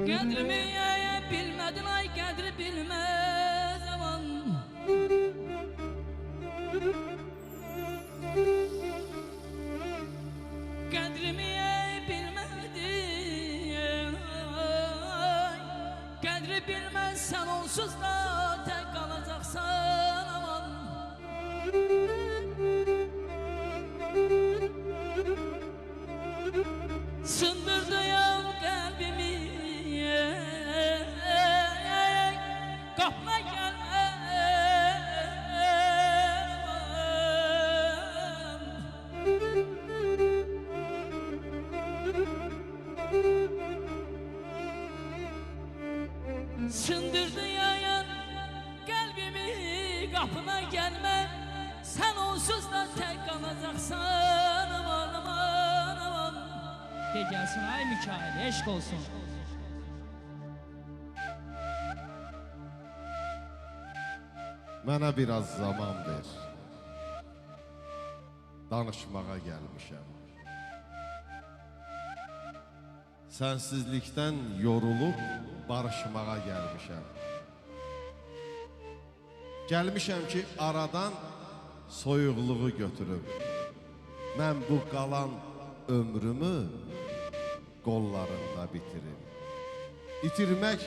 Qədrimi bilmədin ay qədri bilməz aman. Qədrimi bilmədin ay qədri bilməz, sən onsuz da tək qalacaqsan aman. Sındırdı ya qəlbimi, qapına gəlməm. Sındırdı yayan qəlbimi, qapına gəlməm. Sən onsuz da tək qalacaqsan aman aman aman. De gelsin ay Mikail, eşk olsun. Mənə biraz zaman ver. Danışmağa gəlmişəm. Sənsizlikdən yorulub barışmağa gəlmişəm. Gəlmişəm ki, aradan soyuqluğu götürüb. Mən bu qalan ömrümü qollarında bitirim. İtirmək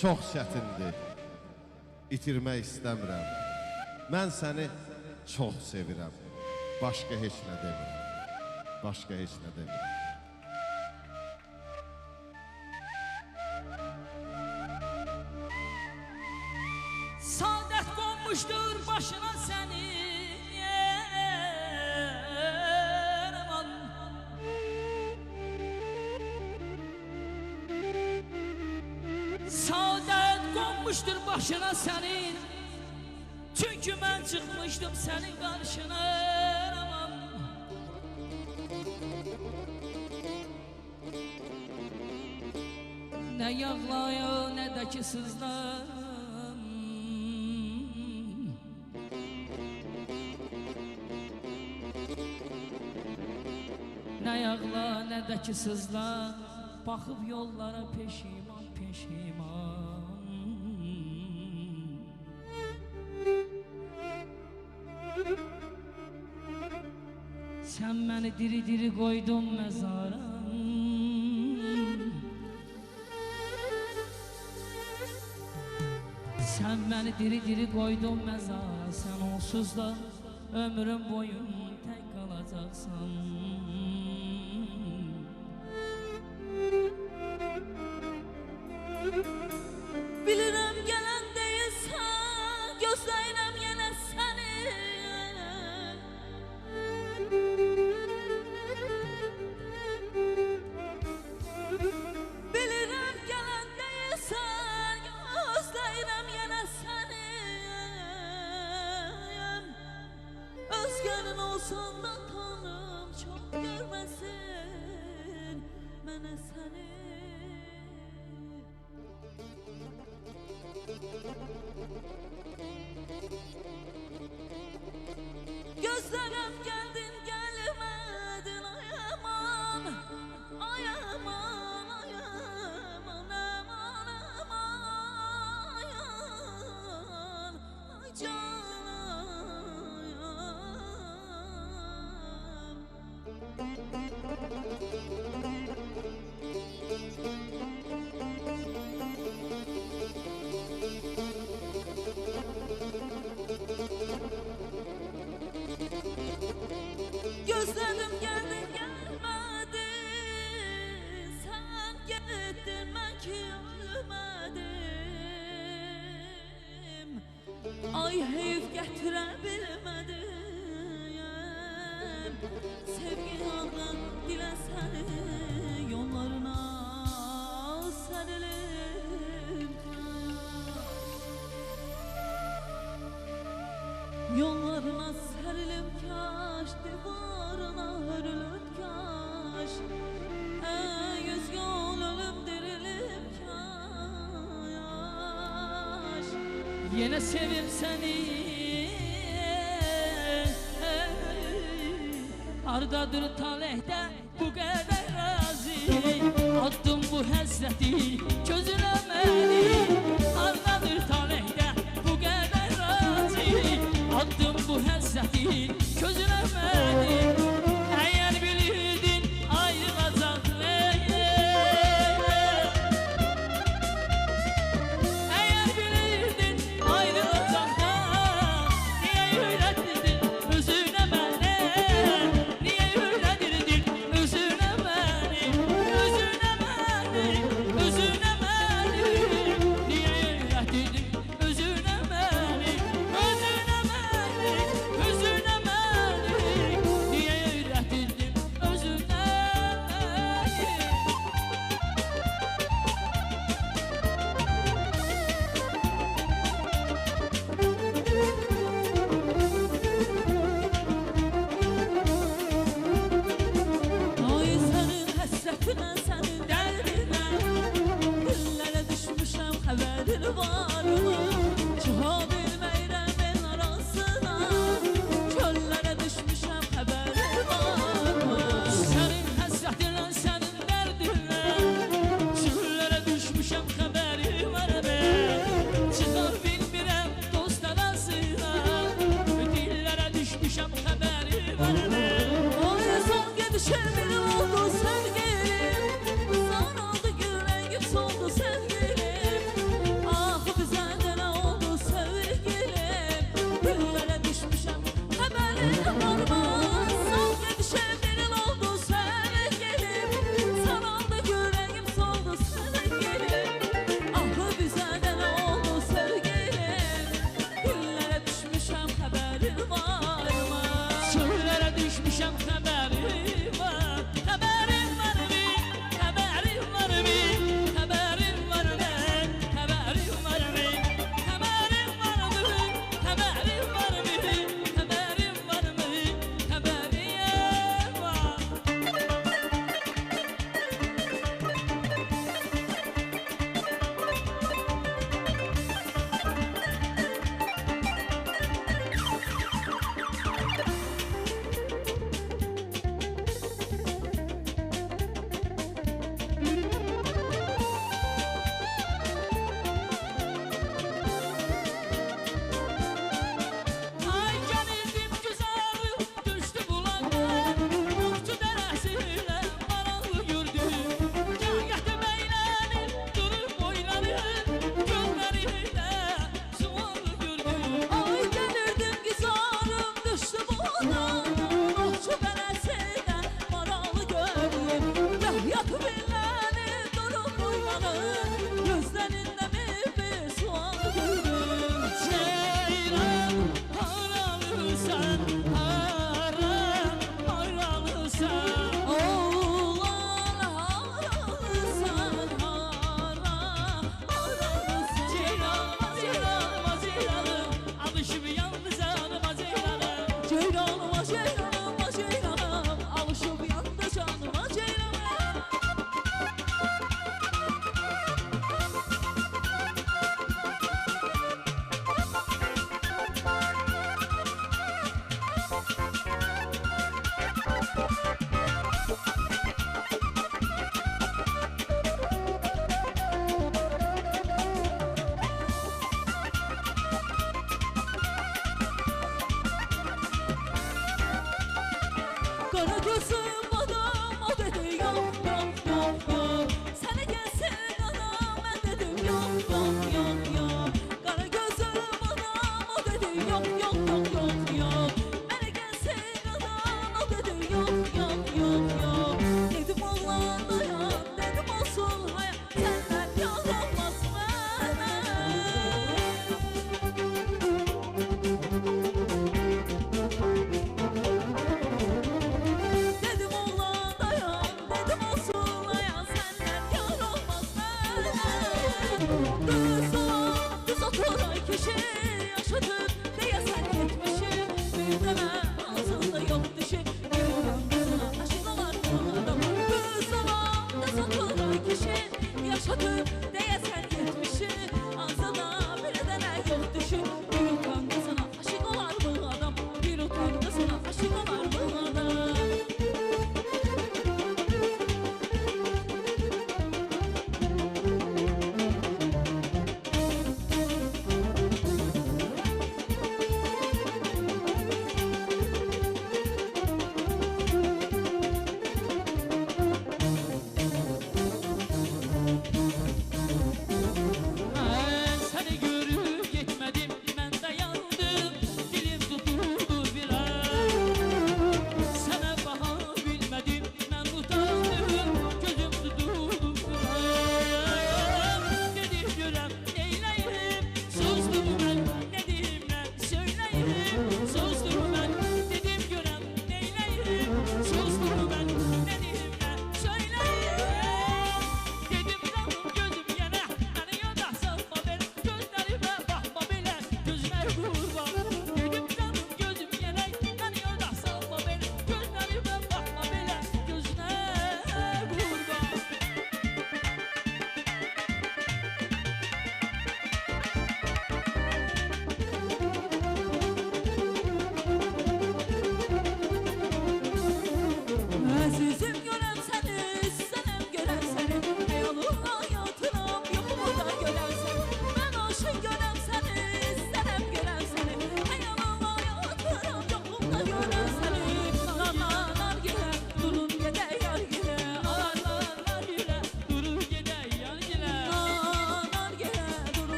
çox çətindir. İtirmək istəmirəm. Mən səni çox sevirəm. Başqa heç nə demirəm. Başqa heç nə demirəm. Saadət qonmuşdur başına səni, aman. Saadət qonmuşdur başına sənin, çünki mən çıxmışdım sənin qarşına aman. Nə yağlaya, nə də ki sızlar, nə yağla, nə də ki sızla, baxıb yollara peşiman, peşiman. Sən məni diri-diri qoydun məzara, sən məni diri-diri qoydun məzara. Sən onsuz da ömrüm boyun tək qalacaqsan. Bilirəm gələn deyilsən, gözləyirəm yenə səni. Bilirəm gələn deyilsən, gözləyirəm yenə səni. Özgənin olsan da tanım, çox görməsin mənə səni. Gözlerem geldin gelmedin, ay aman, ay aman, ay aman, aman, aman, ay aman, ay canım. Gözlerim geldin gelmedin, sen gittin ben ki ölmedim. Ay heyif getirebilmedim, sevgi yandan dile seni yollarına serilim. Yollarına serilim kaş, divarına hörülüp kaş. Yüz yol ölüm dirilim kaş. Yine sevim seni, Hardadır talehdə bu qədər razı, attım bu həsrəti gözünə məni. Hardadır talehdə bu qədər razı, attım bu həsrəti gözünə məni. Əgər bilirdin ayrılacaq Əgər bilirdin ayrılacaqdan, niyə öyrətdirdin özünə məni? Niyə öyrətdirdin özünə məni? Özünə məni, özünə məni. Niyə öyrətdirdin özünə məni? Özünə məni, özünə məni. Niyə öyrətdirdin özünə məni? Ay sənin həsrətinə, sənin dərdinə, dillərə düşmüşəm, xəbərin varmı? Çıxa bilməyirəm el arasına, çöllərə düşmüşəm, xəbərin varmı? Sənin həsrətinlə, sənin dərdinlə, çöllərə düşmüşəm, xəbəri var mən. Çıxa bilmirəm dost arasına, dillərə düşmüşəm, xəbəri var mən. Ay son gedişim benim oldu sevgilim, zar oldu yüreğim soldu sevgilim. Ah bize de ne oldu sevgilim, dillere düşmüşem haberin var mı? Son gedişim benim oldu sevgilim, zar oldu yüreğim soldu sevgilim. Ah bize de ne oldu sevgilim, dillere düşmüşem haberin var mı? Çöllərə düşmüşəm, xəbəri var. Xəbərin var mı? Xəbərin var mı? Xəbərin var mı? Xəbərin var mı? Xəbərin var mı? Xəbərin var mı? Xəbərin var mı? Xəbərin var. Ay gəlirdim güzarı, düşdü bulaqdan. Uçdu dərəsilə, maraqlı gördüm. Gah məylənir, durur boylanır, gözlərilə suallı gördüm. Ay gelirdim güzelim düştü boğdan, Ohçu beləsindən maralı gördüm. Yah biləni durup uylanır, gözlərində bir sual gördüm. Ceylan haralısan, hara haralısan. Oğlan haralısan, hara haralısan. Ceylanıma, ceylanıma, ceylanım, alışıb yalnız canıma ceylanım. Ceylanıma, ceylanıma, ceylanım, alışıp yandı canıma ceylanım. Kara gözüm adam o dedi yok yok yok yok. Sana gelsin adam ben dedim yok yok yok yok. Kara gözüm adam o dedi yok yok yok yok yok. Bana gelsin adam o dedi yok yok yok yok. Dedim Allah dayan, dedim olsun hayat, senden yol olmaz bana. Dedim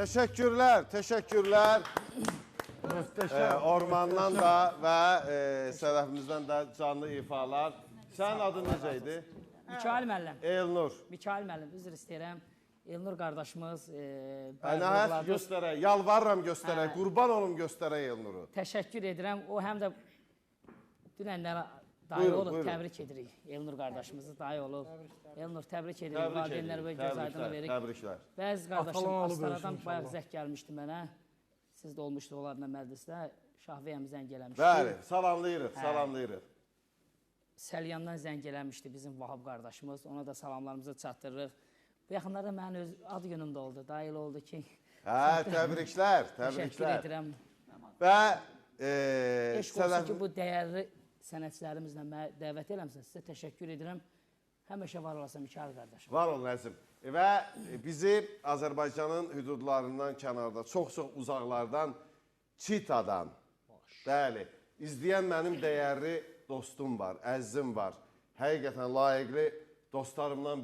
Teşekkürler, teşekkürler. Ormandan da və sələfimizdən də canlı ifalar. Sənin adın necə idi? Mikail müəllim. Elnur. Mikail müəllim, üzr istəyirəm. Elnur qardaşımız Nəhət göstərək, yalvarıram göstərək, qurban olum göstərək Elnuru. təşəkkür edirəm. O həm də dünənlər dayı olub, təbrik edirik. Elnur qardaşımızı dayı olub. Elnur təbrik edirik. Valideynlər və göz aydınlığı veririk. Təbriklər. Bəzi qardaşım Astaradan bayaq zəng gəlmişdi mənə. Siz də olmuşdu onlarla məclisdə. Şahviyəmi zəng eləmişdi. Bəli, salamlayırıq, salamlayırıq. Səlyandan zəng eləmişdi bizim Vahab qardaşımız. Ona da salamlarımızı çatdırırıq. Bu yaxınlarda mənim öz ad günümdə oldu. Dayılı oldu ki. Hə, təbriklər, Təşəkkür təbriklər. edirəm. Və Eşq olsun ki, bu dəyərli sənətçilərimizlə mənə dəvət eləmişsiniz. Sizə təşəkkür edirəm. Həmişə var olasın Mikail qardaşım. var ol Nəzim. Və bizi Azərbaycanın hüdudlarından kənarda, çox-çox uzaqlardan, Çitadan, bəli, izləyən mənim dəyərli dostum var, əzizim var. Həqiqətən layiqli dostlarımdan biri.